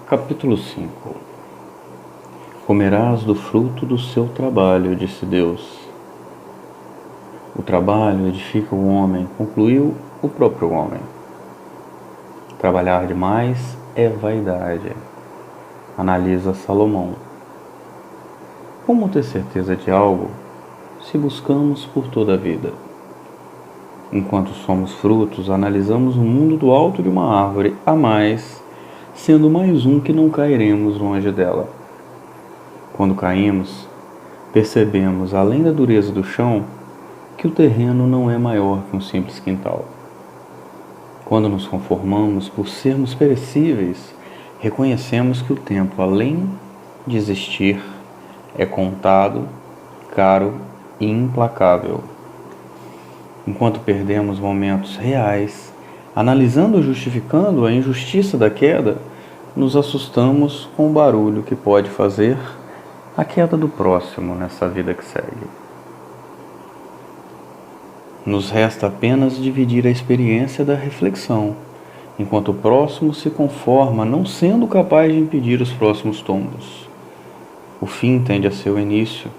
Capítulo 5. Comerás do fruto do seu trabalho, disse Deus. O trabalho edifica o homem, concluiu o próprio homem. Trabalhar demais é vaidade, analisa Salomão. Como ter certeza de algo se buscamos por toda a vida? Enquanto somos frutos, analisamos o mundo do alto de uma árvore a mais, sendo mais um que não cairemos longe dela. Quando caímos, percebemos, além da dureza do chão, que o terreno não é maior que um simples quintal. Quando nos conformamos por sermos perecíveis, reconhecemos que o tempo, além de existir, é contado, caro e implacável. Enquanto perdemos momentos reais, analisando ou justificando a injustiça da queda, nos assustamos com o barulho que pode fazer a queda do próximo nessa vida que segue. Nos resta apenas dividir a experiência da reflexão, enquanto o próximo se conforma não sendo capaz de impedir os próximos tombos. O fim tende a ser o início,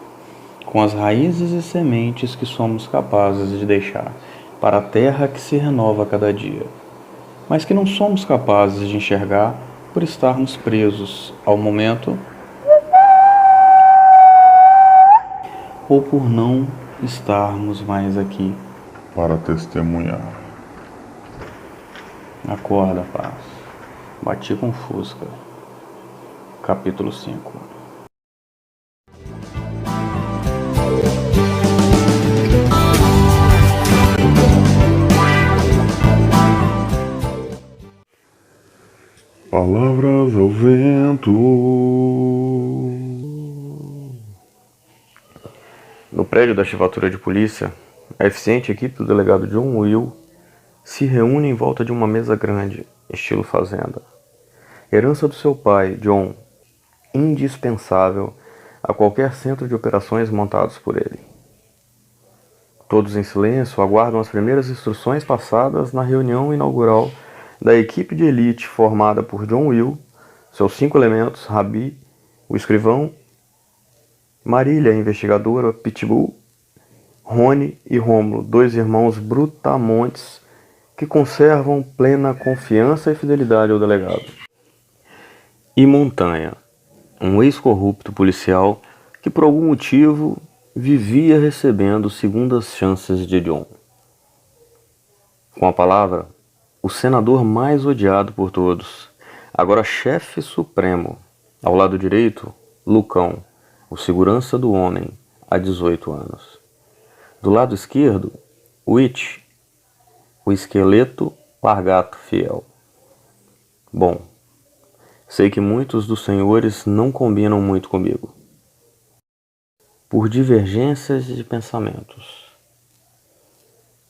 com as raízes e sementes que somos capazes de deixar para a terra que se renova a cada dia, mas que não somos capazes de enxergar por estarmos presos ao momento ou por não estarmos mais aqui para testemunhar. Acorda, paz. Bati com Fusca. Capítulo 5. Palavras ao vento. No prédio da Chifatura de Polícia, a eficiente equipe do delegado John Will se reúne em volta de uma mesa grande, estilo fazenda. Herança do seu pai, John, indispensável a qualquer centro de operações montados por ele. Todos em silêncio aguardam as primeiras instruções passadas na reunião inaugural da equipe de elite formada por John Will, seus 5 elementos, Rabi, o escrivão, Marília, a investigadora, Pitbull, Rony e Rômulo, 2 irmãos brutamontes que conservam plena confiança e fidelidade ao delegado. E Montanha, um ex-corrupto policial que por algum motivo vivia recebendo segundas chances de John. Com a palavra, o senador mais odiado por todos, agora chefe supremo, ao lado direito, Lucão, o segurança do homem, há 18 anos. Do lado esquerdo, Witch, o esqueleto largato fiel. Bom, sei que muitos dos senhores não combinam muito comigo, por divergências de pensamentos.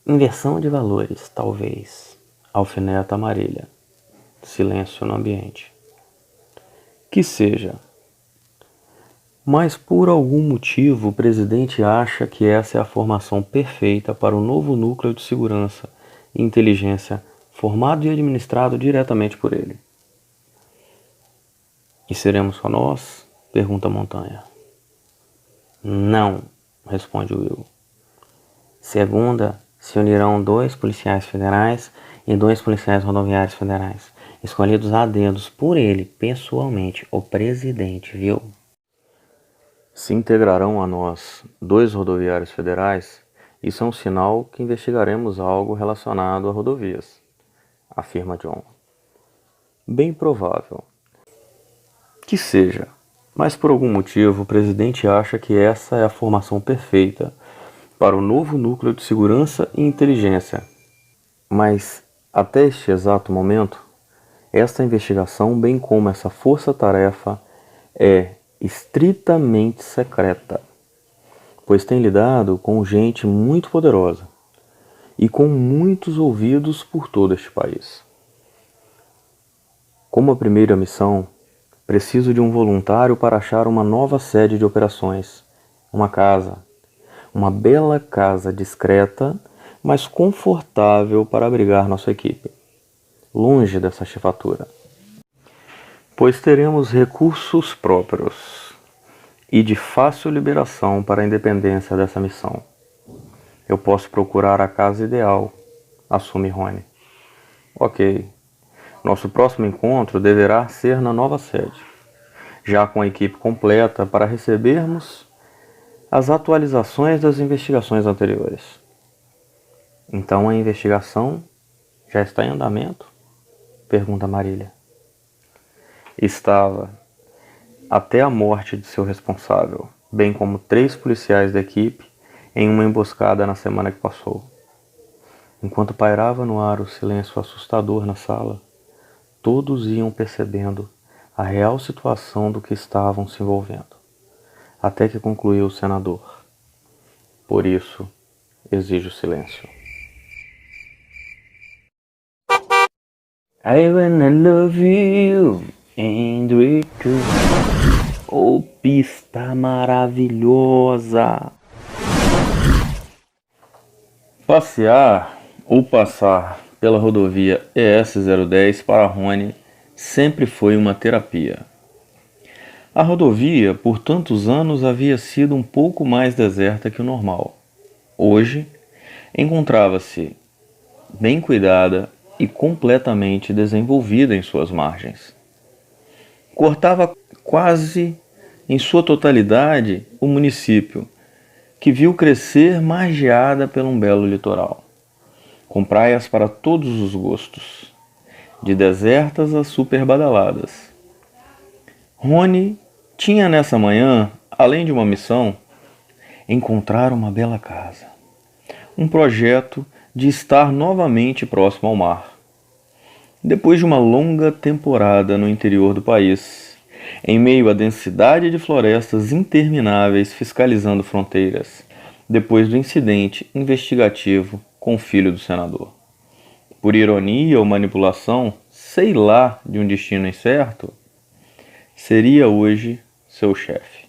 Inversão de valores, talvez. Alfineta Marília. Silêncio no ambiente. Que seja. Mas por algum motivo o presidente acha que essa é a formação perfeita para o novo núcleo de segurança e inteligência formado e administrado diretamente por ele. E seremos só nós? Pergunta Montanha. Não, responde Will. Segunda, se unirão 2 policiais federais e 2 policiais rodoviários federais, escolhidos a dedos por ele, pessoalmente, o presidente, viu? Se integrarão a nós 2 rodoviários federais, isso é um sinal que investigaremos algo relacionado a rodovias, afirma John. Bem provável. Que seja, mas por algum motivo o presidente acha que essa é a formação perfeita para o novo núcleo de segurança e inteligência. Mas, até este exato momento, esta investigação, bem como essa força-tarefa, é estritamente secreta, pois tem lidado com gente muito poderosa e com muitos ouvidos por todo este país. Como a primeira missão, preciso de um voluntário para achar uma nova sede de operações, uma casa, uma bela casa discreta, mas confortável para abrigar nossa equipe, longe dessa chefatura. pois teremos recursos próprios e de fácil liberação para a independência dessa missão. Eu posso procurar a casa ideal, assume Rony. Ok. Nosso próximo encontro deverá ser na nova sede, já com a equipe completa para recebermos as atualizações das investigações anteriores. Então a investigação já está em andamento? Pergunta Marília. Estava, até a morte de seu responsável, bem como 3 policiais da equipe, em uma emboscada na semana que passou. Enquanto pairava no ar o silêncio assustador na sala, todos iam percebendo a real situação do que estavam se envolvendo, até que concluiu o senador. Por isso, exijo silêncio. I wanna love you and return. Oh, pista maravilhosa! Passear ou passar pela rodovia ES-010 para Rony sempre foi uma terapia. A rodovia, por tantos anos, havia sido um pouco mais deserta que o normal. Hoje, encontrava-se bem cuidada e completamente desenvolvida em suas margens. Cortava quase em sua totalidade o município, que viu crescer margeada por um belo litoral, com praias para todos os gostos, de desertas a super badaladas. Rony tinha nessa manhã, além de uma missão, encontrar uma bela casa, um projeto de estar novamente próximo ao mar. Depois de uma longa temporada no interior do país, em meio à densidade de florestas intermináveis fiscalizando fronteiras, depois do incidente investigativo com o filho do senador. Por ironia ou manipulação, sei lá, de um destino incerto, seria hoje seu chefe.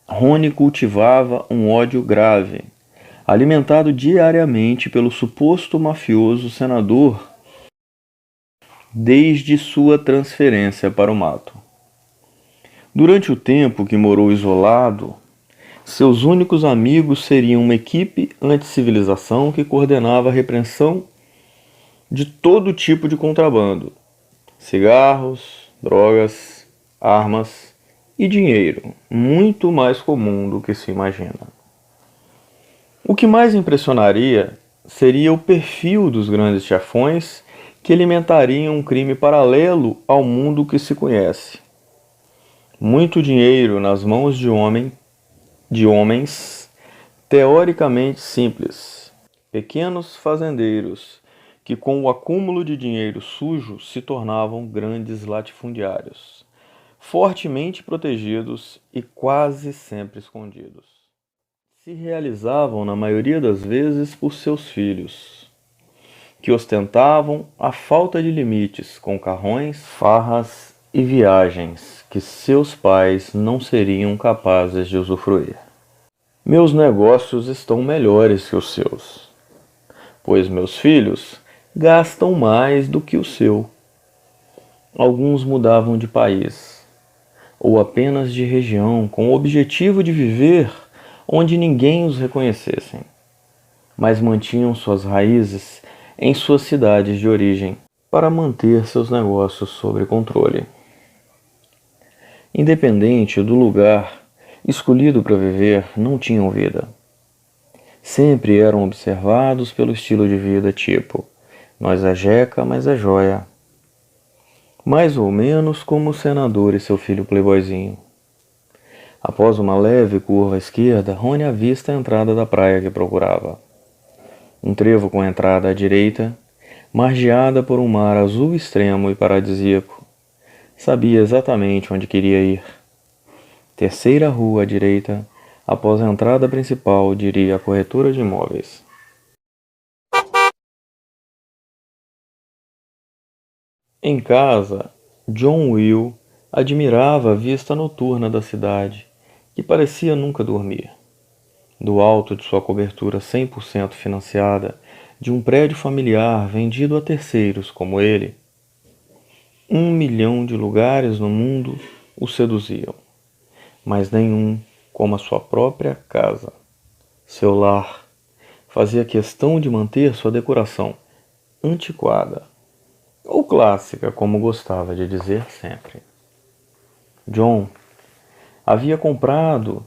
Rony cultivava um ódio grave, alimentado diariamente pelo suposto mafioso senador desde sua transferência para o mato. Durante o tempo que morou isolado, seus únicos amigos seriam uma equipe anti-civilização que coordenava a repressão de todo tipo de contrabando: cigarros, drogas, armas e dinheiro, muito mais comum do que se imagina. O que mais impressionaria seria o perfil dos grandes chefões que alimentariam um crime paralelo ao mundo que se conhece. Muito dinheiro nas mãos de homens teoricamente simples, pequenos fazendeiros que com o acúmulo de dinheiro sujo se tornavam grandes latifundiários, fortemente protegidos e quase sempre escondidos. Se realizavam na maioria das vezes por seus filhos, que ostentavam a falta de limites com carrões, farras e viagens que seus pais não seriam capazes de usufruir. Meus negócios estão melhores que os seus, pois meus filhos gastam mais do que o seu. Alguns mudavam de país, ou apenas de região, com o objetivo de viver onde ninguém os reconhecesse, mas mantinham suas raízes em suas cidades de origem para manter seus negócios sob controle. Independente do lugar escolhido para viver, não tinham vida. Sempre eram observados pelo estilo de vida tipo: nós é jeca, mas é joia. Mais ou menos como o senador e seu filho playboyzinho. Após uma leve curva à esquerda, Rony avista a entrada da praia que procurava. Um trevo com entrada à direita, margeada por um mar azul extremo e paradisíaco. Sabia exatamente onde queria ir. Terceira rua à direita, após a entrada principal, diria a corretora de imóveis. Em casa, John Will admirava a vista noturna da cidade, que parecia nunca dormir. Do alto de sua cobertura 100% financiada, de um prédio familiar vendido a terceiros como ele, 1 milhão de lugares no mundo o seduziam, mas nenhum como a sua própria casa. Seu lar fazia questão de manter sua decoração antiquada, ou clássica, como gostava de dizer sempre. John havia comprado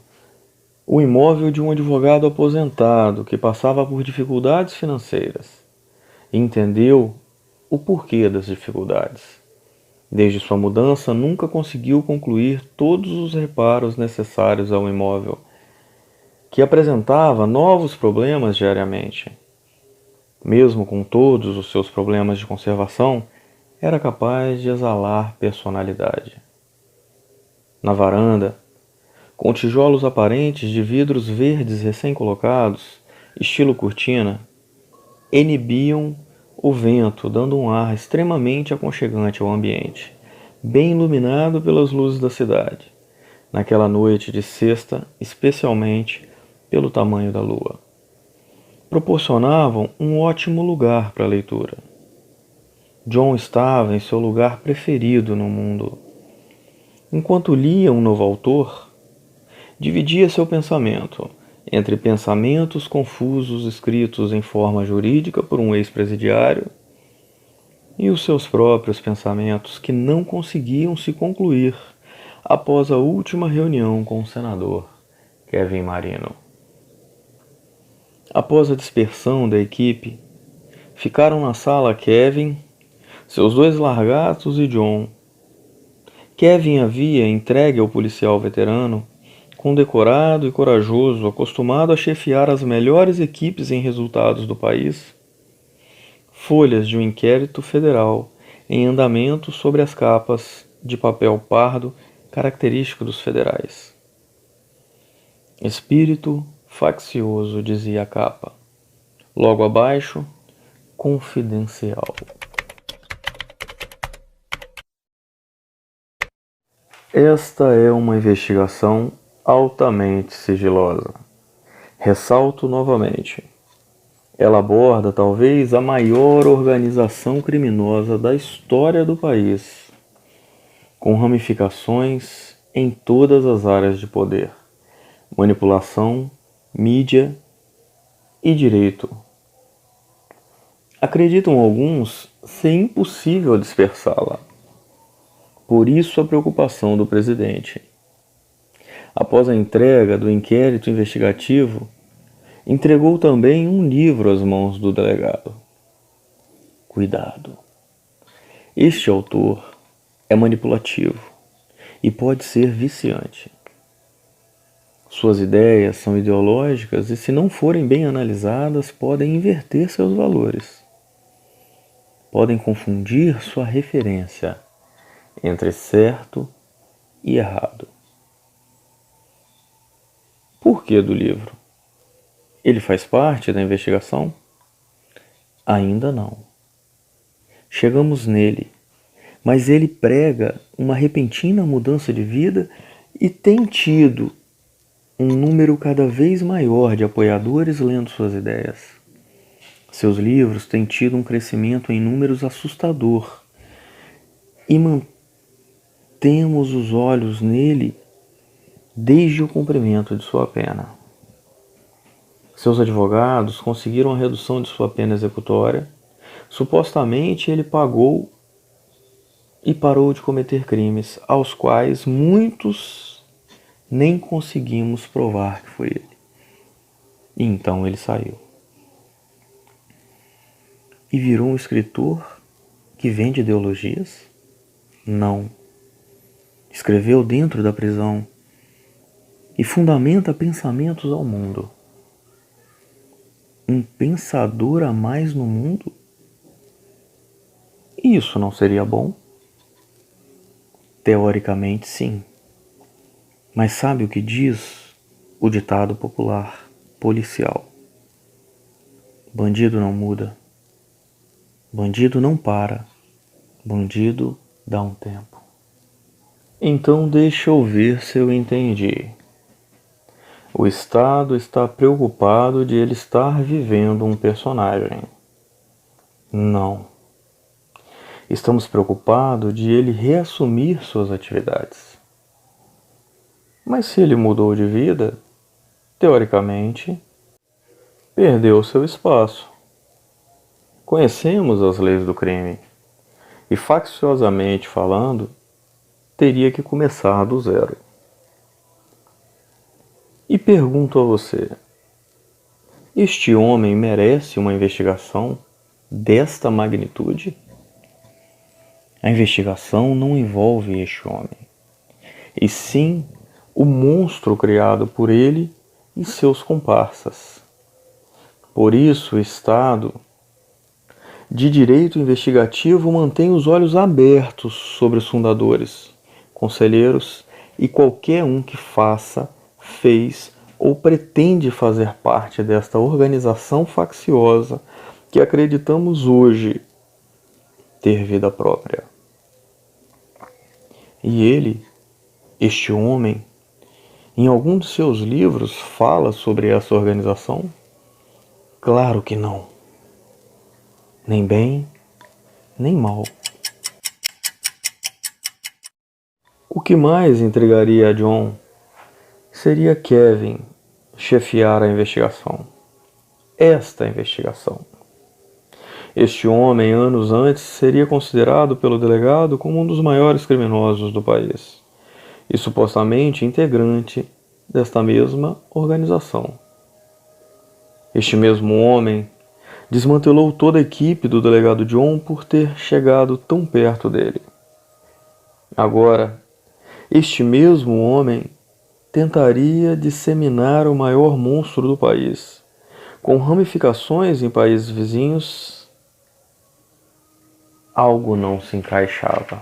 o imóvel de um advogado aposentado que passava por dificuldades financeiras e entendeu o porquê das dificuldades. Desde sua mudança, nunca conseguiu concluir todos os reparos necessários ao imóvel, que apresentava novos problemas diariamente. Mesmo com todos os seus problemas de conservação, era capaz de exalar personalidade. Na varanda, com tijolos aparentes de vidros verdes recém-colocados, estilo cortina, inibiam o vento, dando um ar extremamente aconchegante ao ambiente, bem iluminado pelas luzes da cidade, naquela noite de sexta, especialmente pelo tamanho da lua. Proporcionavam um ótimo lugar para a leitura. John estava em seu lugar preferido no mundo. Enquanto lia um novo autor, dividia seu pensamento entre pensamentos confusos escritos em forma jurídica por um ex-presidiário e os seus próprios pensamentos que não conseguiam se concluir após a última reunião com o senador Kevin Marino. Após a dispersão da equipe, ficaram na sala Kevin, seus 2 largatos e John. Kevin havia entregue ao policial veterano, condecorado e corajoso, acostumado a chefiar as melhores equipes em resultados do país, folhas de um inquérito federal em andamento sobre as capas de papel pardo característico dos federais. Espírito faccioso, dizia a capa. Logo abaixo, confidencial. Esta é uma investigação altamente sigilosa. Ressalto novamente. Ela aborda talvez a maior organização criminosa da história do país, com ramificações em todas as áreas de poder, manipulação, mídia e direito. Acreditam alguns ser impossível dispersá-la. Por isso a preocupação do presidente. Após a entrega do inquérito investigativo, entregou também um livro às mãos do delegado. Cuidado. Este autor é manipulativo e pode ser viciante. Suas ideias são ideológicas e, se não forem bem analisadas, podem inverter seus valores. Podem confundir sua referência entre certo e errado. Por que do livro? Ele faz parte da investigação? Ainda não. Chegamos nele, mas ele prega uma repentina mudança de vida e tem tido um número cada vez maior de apoiadores lendo suas ideias. Seus livros têm tido um crescimento em números assustador e mantemos os olhos nele desde o cumprimento de sua pena. Seus advogados conseguiram a redução de sua pena executória. Supostamente ele pagou e parou de cometer crimes, aos quais muitos nem conseguimos provar que foi ele. E então ele saiu. E virou um escritor que vende ideologias? Não. Escreveu dentro da prisão e fundamenta pensamentos ao mundo. Um pensador a mais no mundo? Isso não seria bom? Teoricamente, sim. Mas sabe o que diz o ditado popular policial? Bandido não muda. Bandido não para. Bandido dá um tempo. Então deixa eu ver se eu entendi. O Estado está preocupado de ele estar vivendo um personagem. Não. Estamos preocupados de ele reassumir suas atividades. Mas se ele mudou de vida, teoricamente, perdeu seu espaço. Conhecemos as leis do crime e, facciosamente falando, teria que começar do zero. E pergunto a você: este homem merece uma investigação desta magnitude? A investigação não envolve este homem, e sim o monstro criado por ele e seus comparsas. Por isso, o Estado de Direito Investigativo mantém os olhos abertos sobre os fundadores, conselheiros e qualquer um que faça, fez ou pretende fazer parte desta organização facciosa que acreditamos hoje ter vida própria. E ele, este homem, em algum de seus livros fala sobre essa organização? Claro que não. Nem bem, nem mal. O que mais intrigaria a John seria Kevin chefiar a investigação. Esta investigação. Este homem, anos antes, seria considerado pelo delegado como um dos maiores criminosos do país e supostamente integrante desta mesma organização. Este mesmo homem desmantelou toda a equipe do delegado John por ter chegado tão perto dele. Agora, este mesmo homem tentaria disseminar o maior monstro do país, com ramificações em países vizinhos. Algo não se encaixava.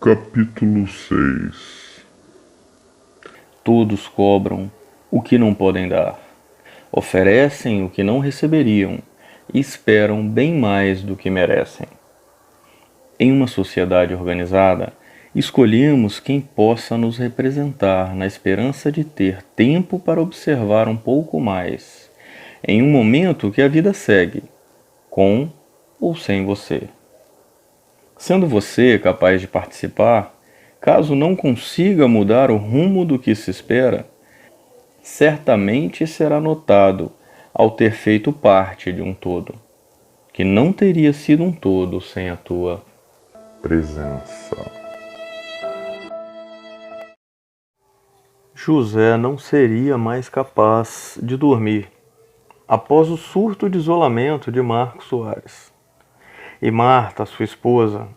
Capítulo 6. Todos cobram o que não podem dar, oferecem o que não receberiam e esperam bem mais do que merecem. Em uma sociedade organizada, escolhemos quem possa nos representar na esperança de ter tempo para observar um pouco mais, em um momento que a vida segue, com ou sem você. Sendo você capaz de participar, caso não consiga mudar o rumo do que se espera, certamente será notado ao ter feito parte de um todo, que não teria sido um todo sem a tua Presença. José não seria mais capaz de dormir após o surto de isolamento de Marcos Soares. E Marta, sua esposa,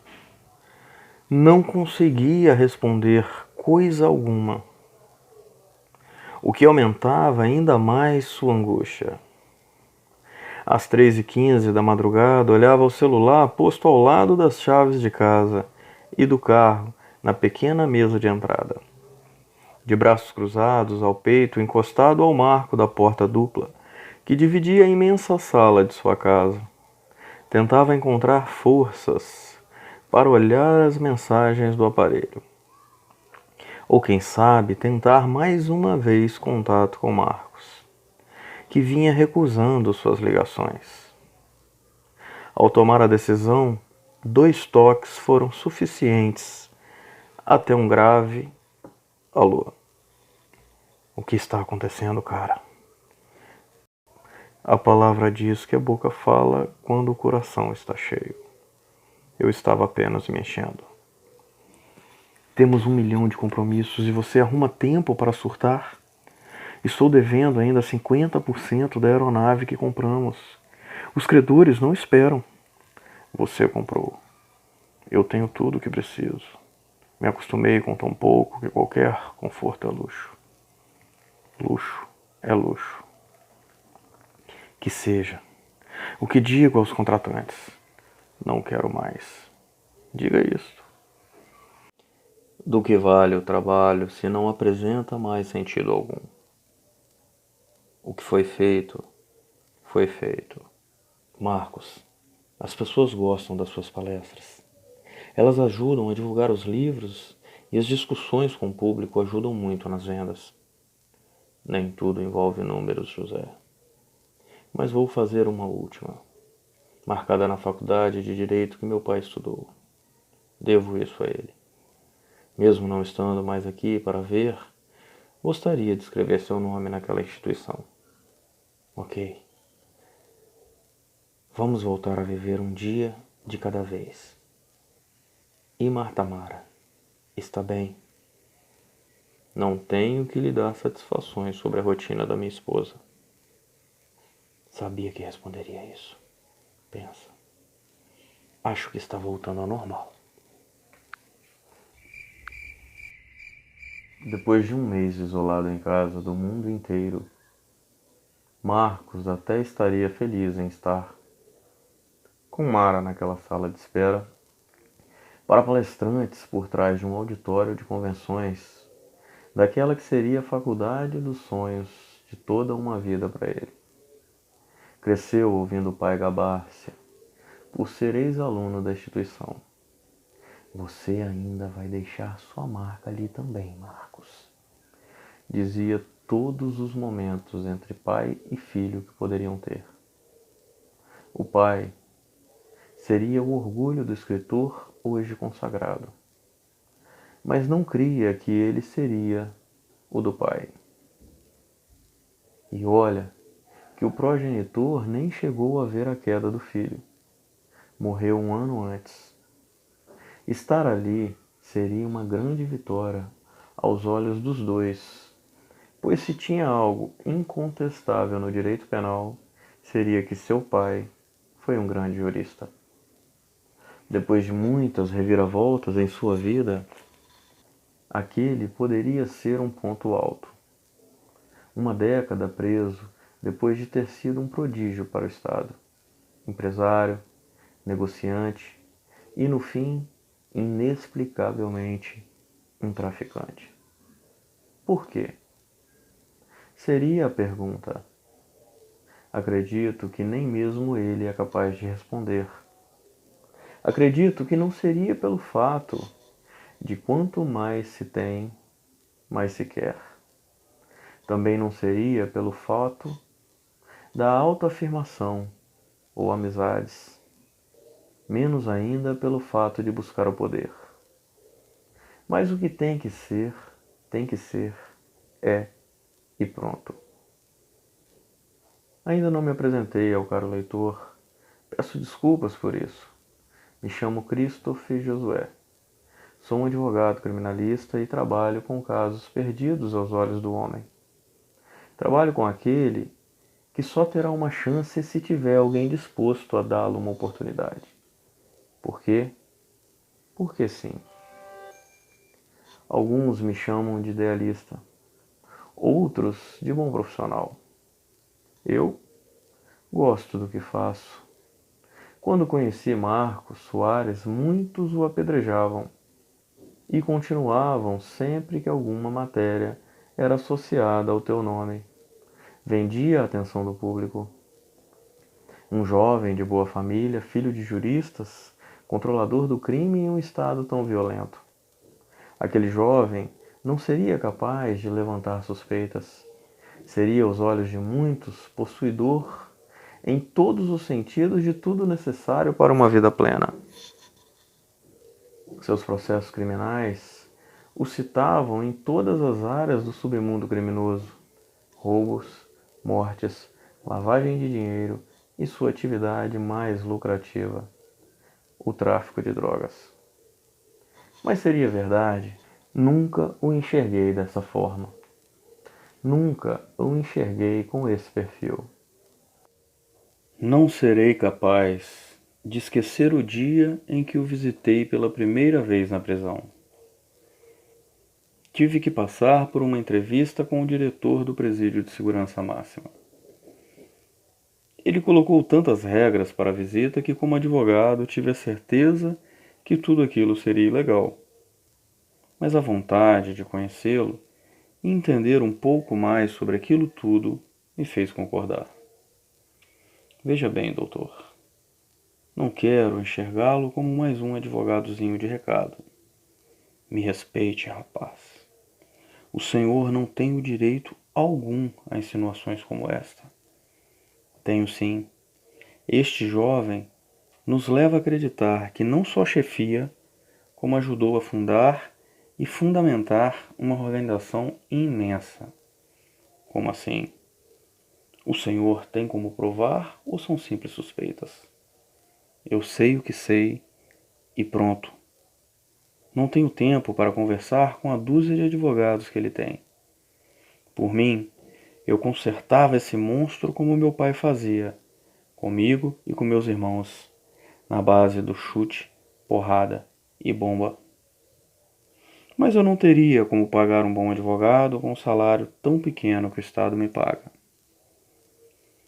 não conseguia responder coisa alguma, o que aumentava ainda mais sua angústia. Às 3h15 da madrugada, olhava o celular posto ao lado das chaves de casa e do carro na pequena mesa de entrada. De braços cruzados ao peito, encostado ao marco da porta dupla, que dividia a imensa sala de sua casa, tentava encontrar forças para olhar as mensagens do aparelho. Ou quem sabe tentar mais uma vez contato com Marcos, que vinha recusando suas ligações. Ao tomar a decisão, 2 toques foram suficientes até um grave alô. O que está acontecendo, cara? A palavra diz que a boca fala quando o coração está cheio. Eu estava apenas me enchendo. Temos 1 milhão de compromissos e você arruma tempo para surtar? Estou devendo ainda 50% da aeronave que compramos. Os credores não esperam. Você comprou. Eu tenho tudo o que preciso. Me acostumei com tão pouco que qualquer conforto é luxo. Luxo é luxo. Que seja. O que digo aos contratantes? Não quero mais. Diga isto. Do que vale o trabalho se não apresenta mais sentido algum? O que foi feito, foi feito. Marcos, as pessoas gostam das suas palestras. Elas ajudam a divulgar os livros E as discussões com o público ajudam muito nas vendas. Nem tudo envolve números, José. Mas vou fazer uma última, marcada na faculdade de Direito que meu pai estudou. Devo isso a ele. Mesmo não estando mais aqui para ver, gostaria de escrever seu nome naquela instituição. Ok. Vamos voltar a viver um dia de cada vez. E Marta Mara, está bem? Não tenho que lhe dar satisfações sobre a rotina da minha esposa. Sabia que responderia isso. Pensa. Acho que está voltando ao normal. Depois de um mês isolado em casa do mundo inteiro, Marcos até estaria feliz em estar com Mara naquela sala de espera para palestrantes por trás de um auditório de convenções, daquela que seria a faculdade dos sonhos de toda uma vida para ele. Cresceu ouvindo o pai gabar-se por ser ex-aluno da instituição. Você ainda vai deixar sua marca ali também, Marcos. Dizia todos os momentos entre pai e filho que poderiam ter. O pai seria o orgulho do escritor hoje consagrado, mas não cria que ele seria o do pai. E olha que o progenitor nem chegou a ver a queda do filho. Morreu um ano antes. Estar ali seria uma grande vitória aos olhos dos dois, pois se tinha algo incontestável no direito penal, seria que seu pai foi um grande jurista. Depois de muitas reviravoltas em sua vida, aquele poderia ser um ponto alto. Uma década preso depois de ter sido um prodígio para o Estado, empresário, negociante e, no fim, inexplicavelmente, um traficante. Por quê? Seria a pergunta. Acredito que nem mesmo ele é capaz de responder. Acredito que não seria pelo fato de quanto mais se tem, mais se quer. Também não seria pelo fato da autoafirmação ou amizades, menos ainda pelo fato de buscar o poder. Mas o que tem que ser, é e pronto. Ainda não me apresentei ao caro leitor, peço desculpas por isso. Me chamo Christopher Josué. Sou um advogado criminalista e trabalho com casos perdidos aos olhos do homem. Trabalho com aquele que só terá uma chance se tiver alguém disposto a dá-lo uma oportunidade. Por quê? Porque sim. Alguns me chamam de idealista, outros de bom profissional. Eu gosto do que faço. Quando conheci Marcos Soares, muitos o apedrejavam e continuavam sempre que alguma matéria era associada ao teu nome. Vendia a atenção do público. Um jovem de boa família, filho de juristas, controlador do crime em um estado tão violento. Aquele jovem não seria capaz de levantar suspeitas. Seria, aos olhos de muitos, possuidor em todos os sentidos de tudo necessário para uma vida plena. Seus processos criminais o citavam em todas as áreas do submundo criminoso: roubos, mortes, lavagem de dinheiro e sua atividade mais lucrativa, o tráfico de drogas. Mas seria verdade? Nunca o enxerguei dessa forma. Nunca o enxerguei com esse perfil. Não serei capaz de esquecer o dia em que o visitei pela primeira vez na prisão. Tive que passar por uma entrevista com o diretor do Presídio de Segurança Máxima. Ele colocou tantas regras para a visita que, como advogado, tive a certeza que tudo aquilo seria ilegal. Mas a vontade de conhecê-lo e entender um pouco mais sobre aquilo tudo me fez concordar. Veja bem, doutor. Não quero enxergá-lo como mais um advogadozinho de recado. Me respeite, rapaz. O senhor não tem o direito algum a insinuações como esta. Tenho sim. Este jovem nos leva a acreditar que não só chefia, como ajudou a fundar e fundamentar uma organização imensa. Como assim? O senhor tem como provar ou são simples suspeitas? Eu sei o que sei e pronto. Não tenho tempo para conversar com a dúzia de advogados que ele tem. Por mim, eu consertava esse monstro como meu pai fazia, comigo e com meus irmãos, na base do chute, porrada e bomba. Mas eu não teria como pagar um bom advogado com um salário tão pequeno que o Estado me paga.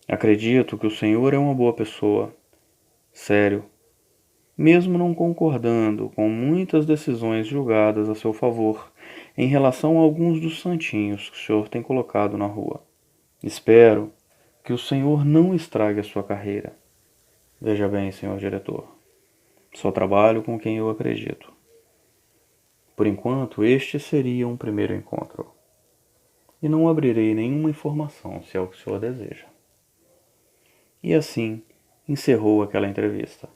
Acredito que o senhor é uma boa pessoa, sério, mesmo não concordando com muitas decisões julgadas a seu favor em relação a alguns dos santinhos que o senhor tem colocado na rua. Espero que o senhor não estrague a sua carreira. Veja bem, senhor diretor, só trabalho com quem eu acredito. Por enquanto, este seria um primeiro encontro. E não abrirei nenhuma informação se é o que o senhor deseja. E assim encerrou aquela entrevista.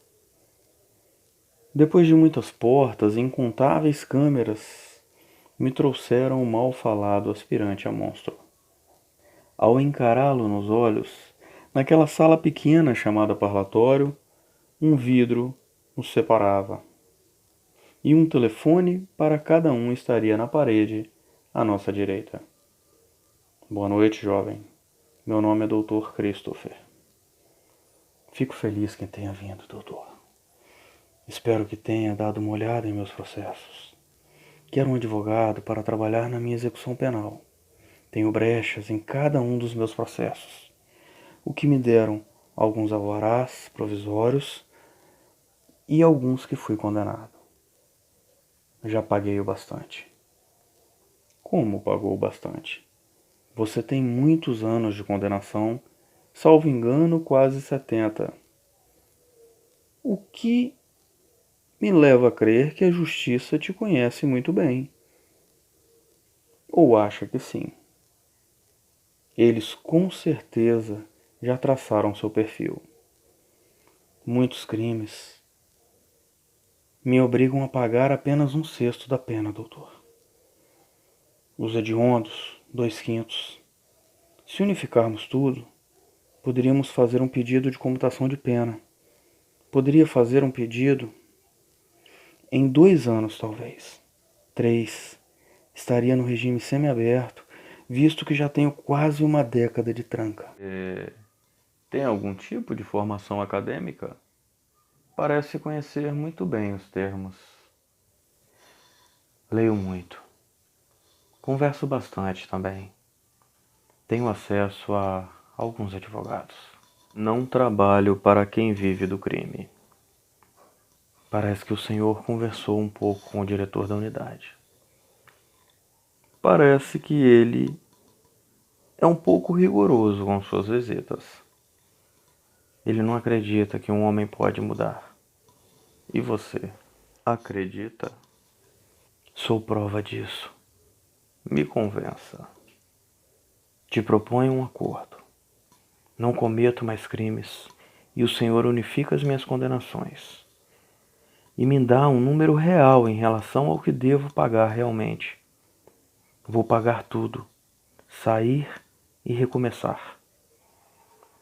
Depois de muitas portas e incontáveis câmeras, me trouxeram o mal falado aspirante a monstro. Ao encará-lo nos olhos, naquela sala pequena chamada parlatório, um vidro nos separava. E um telefone para cada um estaria na parede à nossa direita. Boa noite, jovem. Meu nome é Dr. Christopher. Fico feliz que tenha vindo, doutor. Espero que tenha dado uma olhada em meus processos. Quero um advogado para trabalhar na minha execução penal. Tenho brechas em cada um dos meus processos, o que me deram alguns alvarás provisórios e alguns que fui condenado. Já paguei o bastante. Como pagou o bastante? Você tem muitos anos de condenação, salvo engano, quase 70. O que me leva a crer que a justiça te conhece muito bem. Ou acha que sim? Eles com certeza já traçaram seu perfil. Muitos crimes me obrigam a pagar apenas 1/6 da pena, doutor. Os hediondos, 2/5. Se unificarmos tudo, poderíamos fazer um pedido de comutação de pena. Poderia fazer um pedido em 2 anos, talvez. 3. Estaria no regime semiaberto, visto que já tenho quase uma década de tranca. Tem algum tipo de formação acadêmica? Parece conhecer muito bem os termos. Leio muito. Converso bastante também. Tenho acesso a alguns advogados. Não trabalho para quem vive do crime. Parece que o senhor conversou um pouco com o diretor da unidade. Parece que ele é um pouco rigoroso com suas visitas. Ele não acredita que um homem pode mudar. E você, acredita? Sou prova disso. Me convença. Te proponho um acordo. Não cometo mais crimes e o senhor unifica as minhas condenações. E me dá um número real em relação ao que devo pagar realmente. Vou pagar tudo, sair e recomeçar.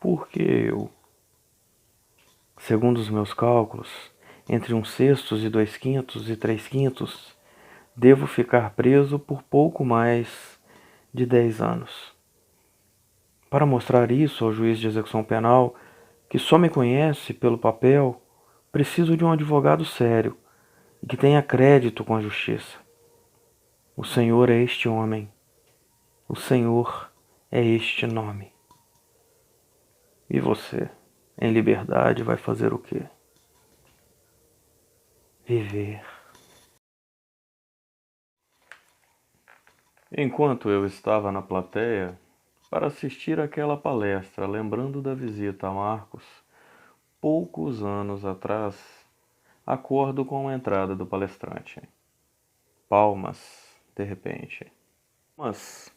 Porque eu, segundo os meus cálculos, entre 1/6 e 2/5 e 3/5, devo ficar preso por pouco mais de 10 anos. Para mostrar isso ao juiz de execução penal, que só me conhece pelo papel, preciso de um advogado sério e que tenha crédito com a justiça. O Senhor é este homem. O Senhor é este nome. E você, em liberdade, vai fazer o quê? Viver. Enquanto eu estava na plateia, para assistir àquela palestra, lembrando da visita a Marcos, poucos anos atrás, acordo com a entrada do palestrante. palmas, de repente. Mas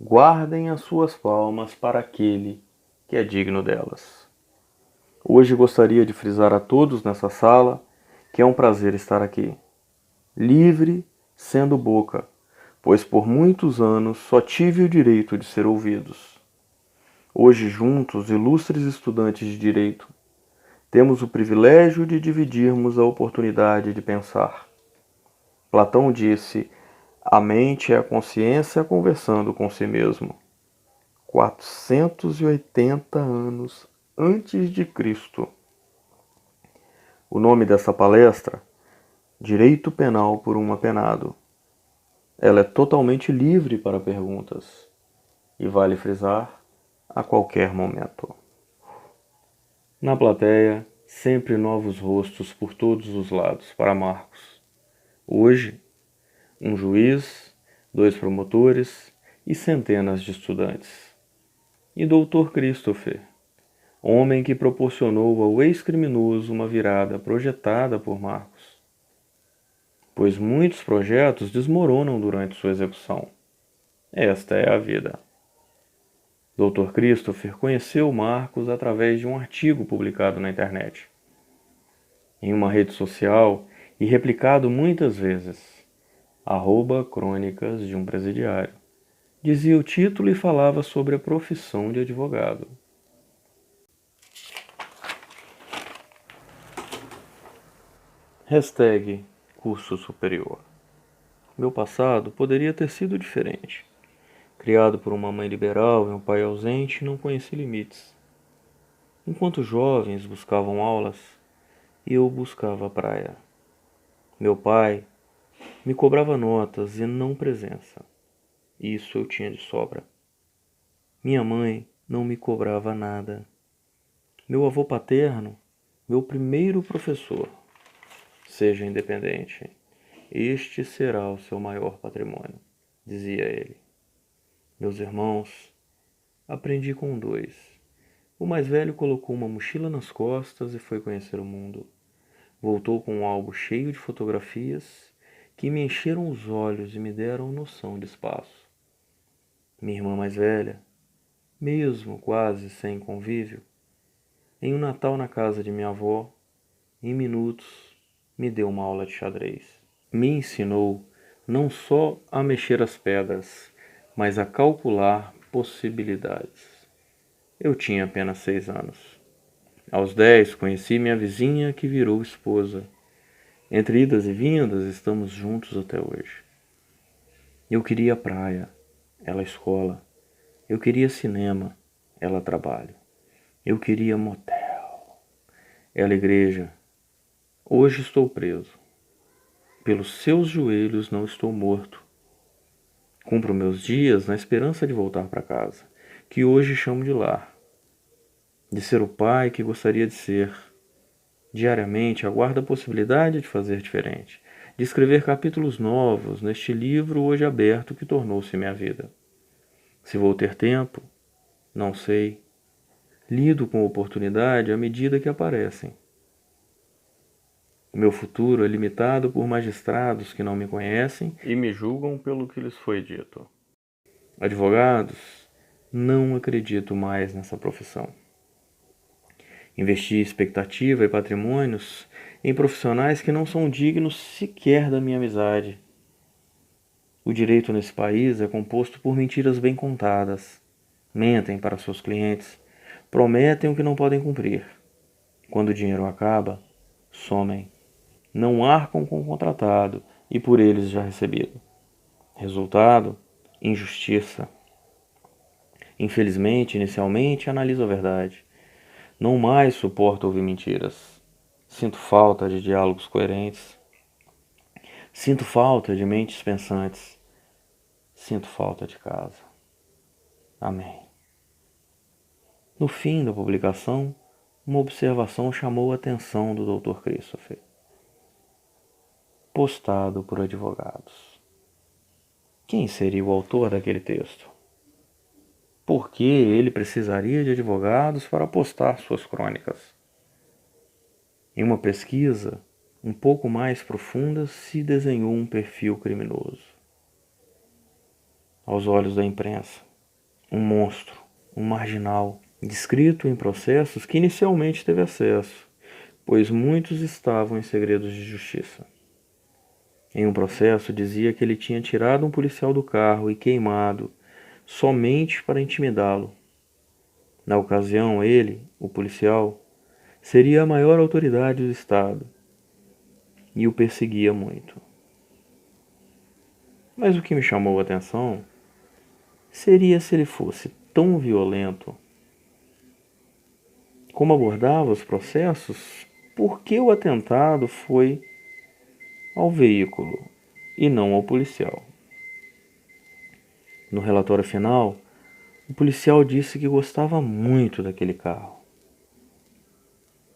guardem as suas palmas para aquele que é digno delas. Hoje gostaria de frisar a todos nessa sala que é um prazer estar aqui, livre sendo boca, pois por muitos anos só tive o direito de ser ouvidos. Hoje, juntos, ilustres estudantes de direito, temos o privilégio de dividirmos a oportunidade de pensar. Platão disse: a mente é a consciência conversando com si mesmo. 480 anos antes de Cristo. O nome dessa palestra: Direito Penal por um Apenado. Ela é totalmente livre para perguntas e vale frisar a qualquer momento. Na plateia, sempre novos rostos por todos os lados para Marcos. Hoje, um juiz, 2 promotores e centenas de estudantes. E Dr. Christopher, homem que proporcionou ao ex-criminoso uma virada projetada por Marcos. Pois muitos projetos desmoronam durante sua execução. Esta é a vida. Dr. Christopher conheceu Marcos através de um artigo publicado na internet, em uma rede social e replicado muitas vezes, @crônicas de um presidiário. Dizia o título e falava sobre a profissão de advogado. #curso superior. Meu passado poderia ter sido diferente. Criado por uma mãe liberal e um pai ausente, não conheci limites. Enquanto jovens buscavam aulas, eu buscava a praia. Meu pai me cobrava notas e não presença. Isso eu tinha de sobra. Minha mãe não me cobrava nada. Meu avô paterno, meu primeiro professor. Seja independente. Este será o seu maior patrimônio, dizia ele. Meus irmãos, aprendi com 2. O mais velho colocou uma mochila nas costas e foi conhecer o mundo. Voltou com um álbum cheio de fotografias que me encheram os olhos e me deram noção de espaço. Minha irmã mais velha, mesmo quase sem convívio, em um Natal na casa de minha avó, em minutos, me deu uma aula de xadrez. Me ensinou não só a mexer as pedras, mas a calcular possibilidades. Eu tinha apenas 6 anos. Aos 10, conheci minha vizinha que virou esposa. Entre idas e vindas, estamos juntos até hoje. Eu queria praia, ela escola. Eu queria cinema, ela trabalho. Eu queria motel, ela igreja. Hoje estou preso. Pelos seus joelhos não estou morto. Cumpro meus dias na esperança de voltar para casa, que hoje chamo de lar. De ser o pai que gostaria de ser. Diariamente aguardo a possibilidade de fazer diferente, de escrever capítulos novos neste livro hoje aberto que tornou-se minha vida. Se vou ter tempo, não sei. Lido com oportunidade à medida que aparecem. Meu futuro é limitado por magistrados que não me conhecem e me julgam pelo que lhes foi dito. Advogados, não acredito mais nessa profissão. Investi expectativa e patrimônios em profissionais que não são dignos sequer da minha amizade. O direito nesse país é composto por mentiras bem contadas. Mentem para seus clientes, prometem o que não podem cumprir. Quando o dinheiro acaba, somem. Não arcam com o contratado e por eles já recebido. Resultado: injustiça. Infelizmente, inicialmente, analiso a verdade. Não mais suporto ouvir mentiras. Sinto falta de diálogos coerentes. Sinto falta de mentes pensantes. Sinto falta de casa. Amém. No fim da publicação, uma observação chamou a atenção do Dr. Christopher. Postado por advogados. Quem seria o autor daquele texto? Por que ele precisaria de advogados para postar suas crônicas? Em uma pesquisa, um pouco mais profundas, se desenhou um perfil criminoso. Aos olhos da imprensa, um monstro, um marginal, descrito em processos que inicialmente teve acesso, pois muitos estavam em segredos de justiça. Em um processo dizia que ele tinha tirado um policial do carro e queimado, somente para intimidá-lo. Na ocasião, ele, o policial, seria a maior autoridade do estado e o perseguia muito. Mas o que me chamou a atenção seria se ele fosse tão violento. Como abordava os processos, por que o atentado foi ao veículo e não ao policial? No relatório final, o policial disse que gostava muito daquele carro.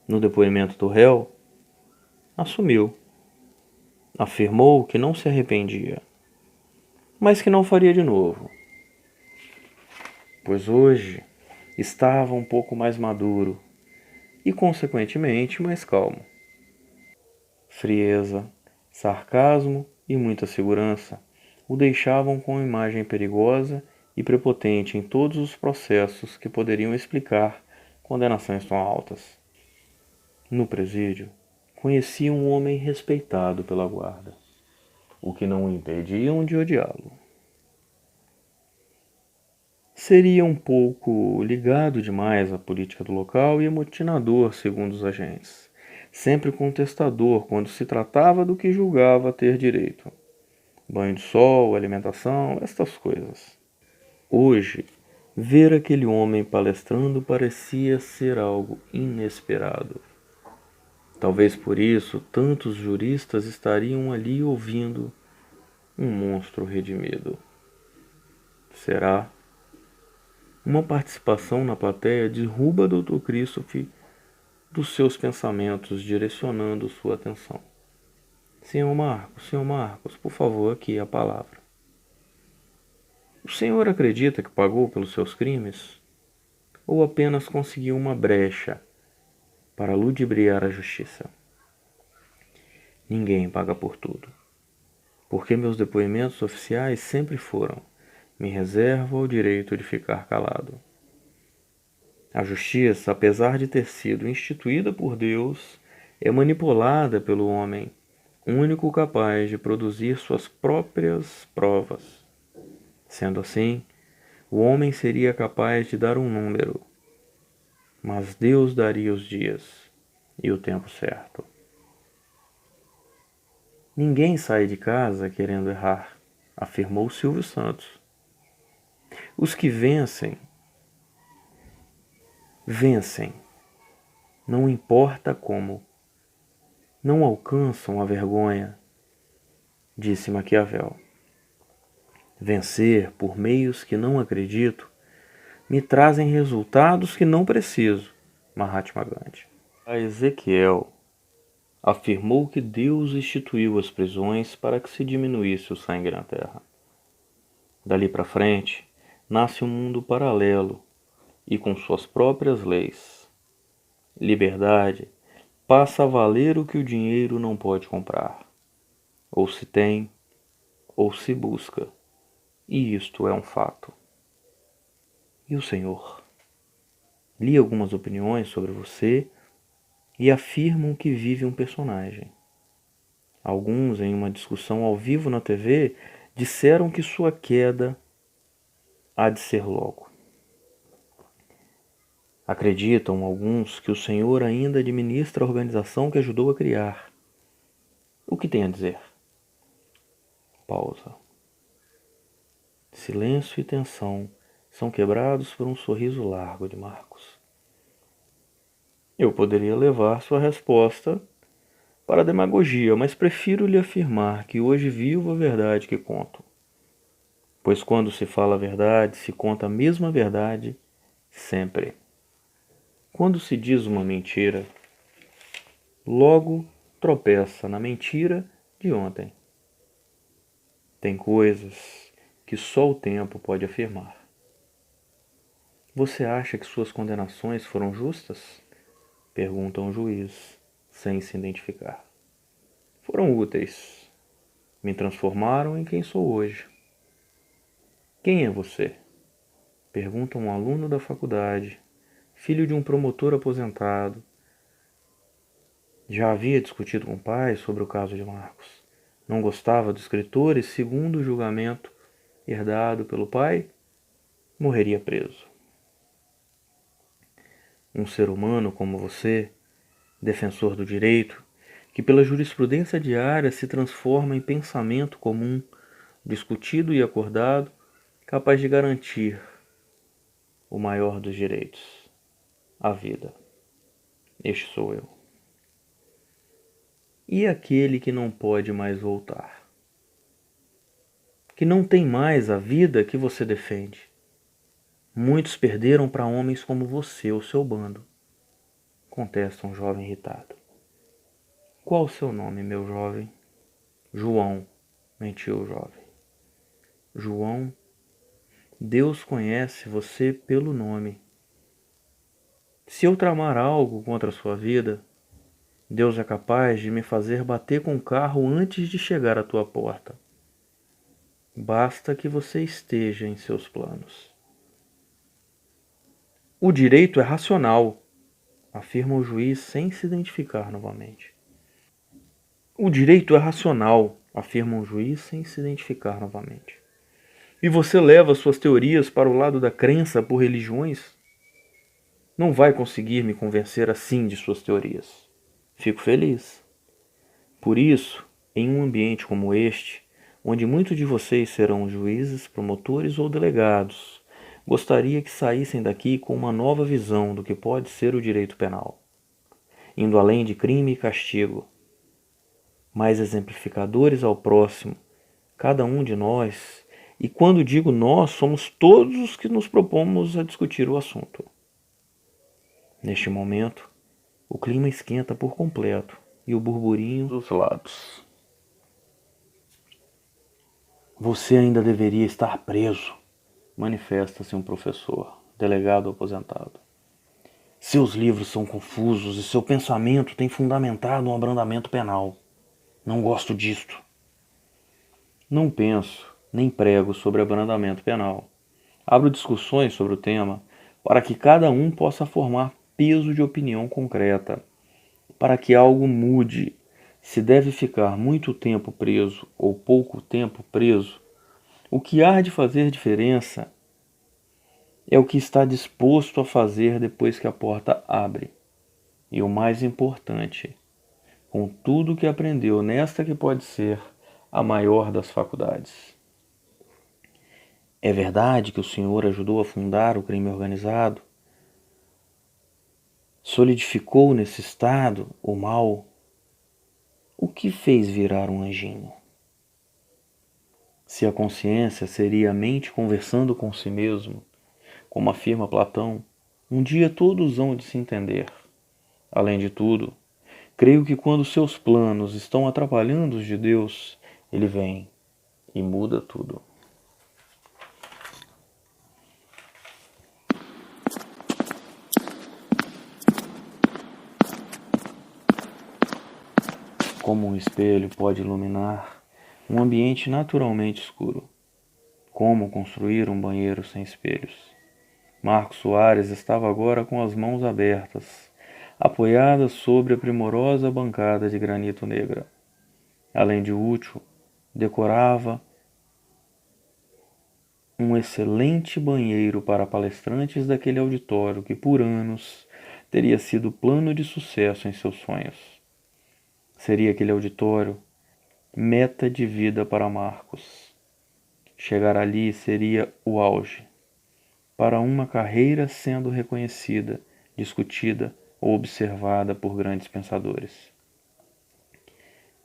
No depoimento do réu, assumiu. Afirmou que não se arrependia, mas que não faria de novo, pois hoje estava um pouco mais maduro e, consequentemente, mais calmo. Frieza, sarcasmo e muita segurança o deixavam com uma imagem perigosa e prepotente em todos os processos que poderiam explicar condenações tão altas. No presídio, conhecia um homem respeitado pela guarda, o que não o impediam de odiá-lo. Seria um pouco ligado demais à política do local e amotinador, segundo os agentes, sempre contestador quando se tratava do que julgava ter direito. Banho de sol, alimentação, estas coisas. Hoje, ver aquele homem palestrando parecia ser algo inesperado. Talvez por isso tantos juristas estariam ali ouvindo um monstro redimido. Será? Uma participação na plateia derruba Dr. Christopher dos seus pensamentos, direcionando sua atenção. Senhor Marcos, por favor, aqui a palavra. O senhor acredita que pagou pelos seus crimes? Ou apenas conseguiu uma brecha para ludibriar a justiça? Ninguém paga por tudo, porque meus depoimentos oficiais sempre foram: me reservo o direito de ficar calado. A justiça, apesar de ter sido instituída por Deus, é manipulada pelo homem, único capaz de produzir suas próprias provas. Sendo assim, o homem seria capaz de dar um número, mas Deus daria os dias e o tempo certo. Ninguém sai de casa querendo errar, afirmou Silvio Santos. Os que vencem, vencem, não importa como. Não alcançam a vergonha, disse Maquiavel. Vencer por meios que não acredito me trazem resultados que não preciso, Mahatma Gandhi. A Ezequiel afirmou que Deus instituiu as prisões para que se diminuísse o sangue na terra. Dali para frente, nasce um mundo paralelo e com suas próprias leis. Liberdade passa a valer o que o dinheiro não pode comprar. Ou se tem, ou se busca. E isto é um fato. E o senhor? Li algumas opiniões sobre você e afirmam que vive um personagem. Alguns, em uma discussão ao vivo na TV, disseram que sua queda há de ser logo. Acreditam alguns que o senhor ainda administra a organização que ajudou a criar. O que tem a dizer? Pausa. Silêncio e tensão são quebrados por um sorriso largo de Marcos. Eu poderia levar sua resposta para a demagogia, mas prefiro lhe afirmar que hoje vivo a verdade que conto. Pois quando se fala a verdade, se conta a mesma verdade sempre. Quando se diz uma mentira, logo tropeça na mentira de ontem. Tem coisas que só o tempo pode afirmar. Você acha que suas condenações foram justas? Pergunta um juiz, sem se identificar. Foram úteis. Me transformaram em quem sou hoje. Quem é você? Pergunta um aluno da faculdade, filho de um promotor aposentado. Já havia discutido com o pai sobre o caso de Marcos. Não gostava do escritor e, segundo o julgamento herdado pelo pai, morreria preso. Um ser humano como você, defensor do direito, que pela jurisprudência diária se transforma em pensamento comum, discutido e acordado, capaz de garantir o maior dos direitos, a vida. Este sou eu. E aquele que não pode mais voltar? Que não tem mais a vida que você defende? Muitos perderam para homens como você, o seu bando. Contesta um jovem irritado. Qual o seu nome, meu jovem? João, mentiu o jovem. João, Deus conhece você pelo nome. Se eu tramar algo contra a sua vida, Deus é capaz de me fazer bater com o carro antes de chegar à tua porta. Basta que você esteja em seus planos. O direito é racional, afirma o juiz sem se identificar novamente. O direito é racional, afirma o juiz sem se identificar novamente. E você leva suas teorias para o lado da crença por religiões? Não vai conseguir me convencer assim de suas teorias. Fico feliz. Por isso, em um ambiente como este, onde muitos de vocês serão juízes, promotores ou delegados, gostaria que saíssem daqui com uma nova visão do que pode ser o direito penal, indo além de crime e castigo, mais exemplificadores ao próximo, cada um de nós, e quando digo nós, somos todos os que nos propomos a discutir o assunto. Neste momento, o clima esquenta por completo e o burburinho dos lados. Você ainda deveria estar preso, manifesta-se um professor, delegado aposentado. Seus livros são confusos e seu pensamento tem fundamentado um abrandamento penal. Não gosto disto. Não penso, nem prego sobre abrandamento penal. Abro discussões sobre o tema para que cada um possa formar peso de opinião concreta, para que algo mude. Se deve ficar muito tempo preso ou pouco tempo preso, o que há de fazer diferença é o que está disposto a fazer depois que a porta abre. E o mais importante, com tudo que aprendeu nesta que pode ser a maior das faculdades. É verdade que o senhor ajudou a fundar o crime organizado? Solidificou nesse estado o mal? O que fez virar um anjinho? Se a consciência seria a mente conversando com si mesmo, como afirma Platão, um dia todos hão de se entender. Além de tudo, creio que quando seus planos estão atrapalhando os de Deus, ele vem e muda tudo. Como um espelho pode iluminar um ambiente naturalmente escuro? Como construir um banheiro sem espelhos? Marcos Soares estava agora com as mãos abertas, apoiadas sobre a primorosa bancada de granito negra. Além de útil, decorava um excelente banheiro para palestrantes daquele auditório que por anos teria sido plano de sucesso em seus sonhos. Seria aquele auditório meta de vida para Marcos. Chegar ali seria o auge para uma carreira sendo reconhecida, discutida ou observada por grandes pensadores.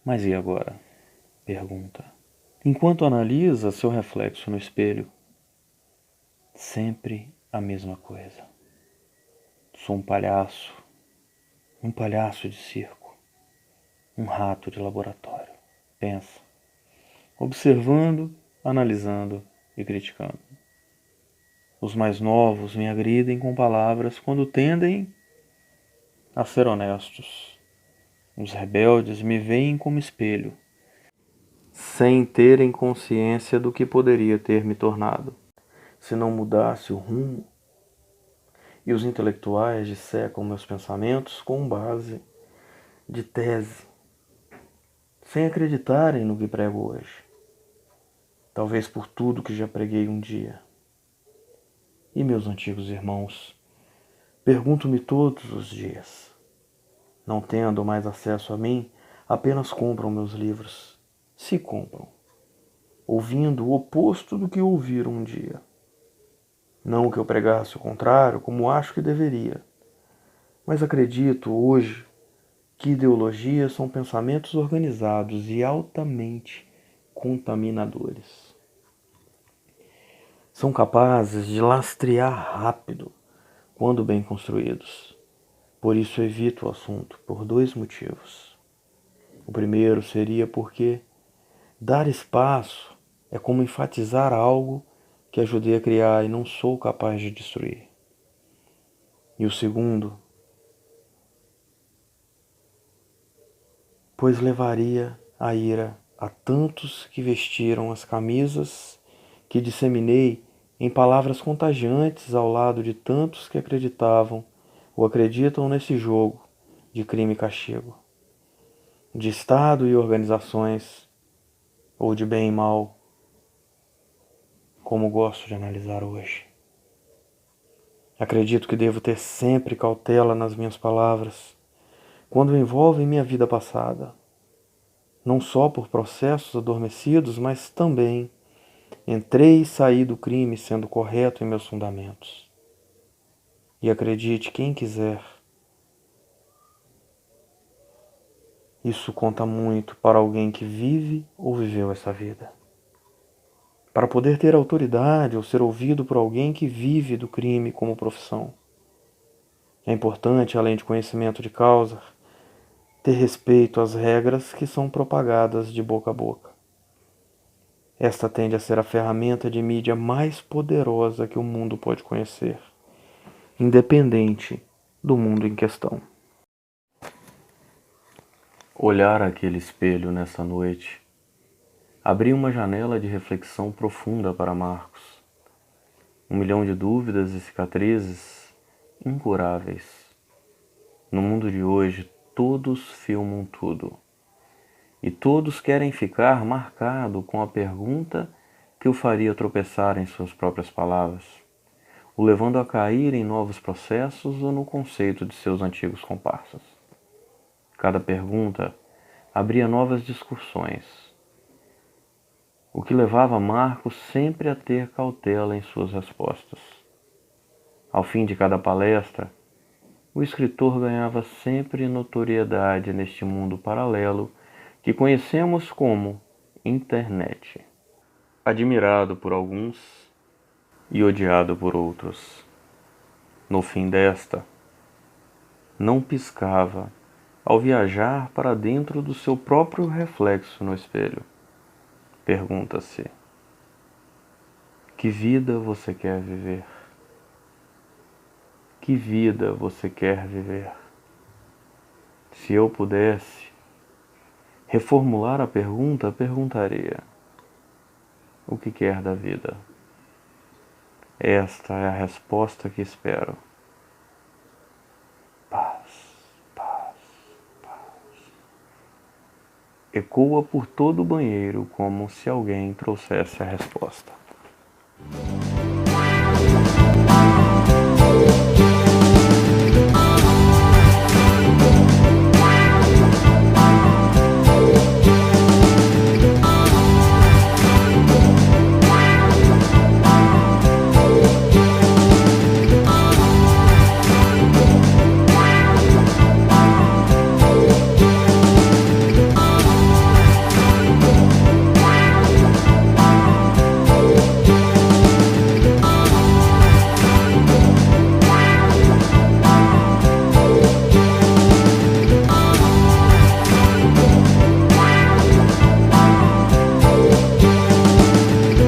Mas e agora? Pergunta. Enquanto analisa seu reflexo no espelho, sempre a mesma coisa. Sou um palhaço de circo. Um rato de laboratório. Pensa. Observando, analisando e criticando. Os mais novos me agridem com palavras quando tendem a ser honestos. Os rebeldes me veem como espelho, sem terem consciência do que poderia ter me tornado, se não mudasse o rumo. E os intelectuais dissecam meus pensamentos com base de tese, sem acreditarem no que prego hoje. Talvez por tudo que já preguei um dia. E meus antigos irmãos, pergunto-me todos os dias. Não tendo mais acesso a mim, apenas compram meus livros, se compram, ouvindo o oposto do que ouviram um dia. Não que eu pregasse o contrário, como acho que deveria, mas acredito hoje que ideologias são pensamentos organizados e altamente contaminadores. São capazes de lastrear rápido quando bem construídos. Por isso evito o assunto, por dois motivos. O primeiro seria porque dar espaço é como enfatizar algo que ajudei a criar e não sou capaz de destruir. E o segundo, pois levaria a ira a tantos que vestiram as camisas que disseminei em palavras contagiantes ao lado de tantos que acreditavam ou acreditam nesse jogo de crime e castigo, de Estado e organizações, ou de bem e mal, como gosto de analisar hoje. Acredito que devo ter sempre cautela nas minhas palavras, quando envolvem minha vida passada, não só por processos adormecidos, mas também entrei e saí do crime sendo correto em meus fundamentos. E acredite quem quiser, isso conta muito para alguém que vive ou viveu essa vida. Para poder ter autoridade ou ser ouvido por alguém que vive do crime como profissão. É importante, além de conhecimento de causa, ter respeito às regras que são propagadas de boca a boca. Esta tende a ser a ferramenta de mídia mais poderosa que o mundo pode conhecer, independente do mundo em questão. Olhar aquele espelho nessa noite abriu uma janela de reflexão profunda para Marcos. 1 milhão de dúvidas e cicatrizes incuráveis. No mundo de hoje, todos filmam tudo. E todos querem ficar marcado com a pergunta que o faria tropeçar em suas próprias palavras, o levando a cair em novos processos ou no conceito de seus antigos comparsas. Cada pergunta abria novas discussões, o que levava Marcos sempre a ter cautela em suas respostas. Ao fim de cada palestra, o escritor ganhava sempre notoriedade neste mundo paralelo que conhecemos como internet. Admirado por alguns e odiado por outros. No fim desta, não piscava ao viajar para dentro do seu próprio reflexo no espelho. Pergunta-se: que vida você quer viver? Que vida você quer viver? Se eu pudesse reformular a pergunta, perguntaria: o que quer da vida? Esta é a resposta que espero. Paz, paz, paz. Ecoa por todo o banheiro como se alguém trouxesse a resposta.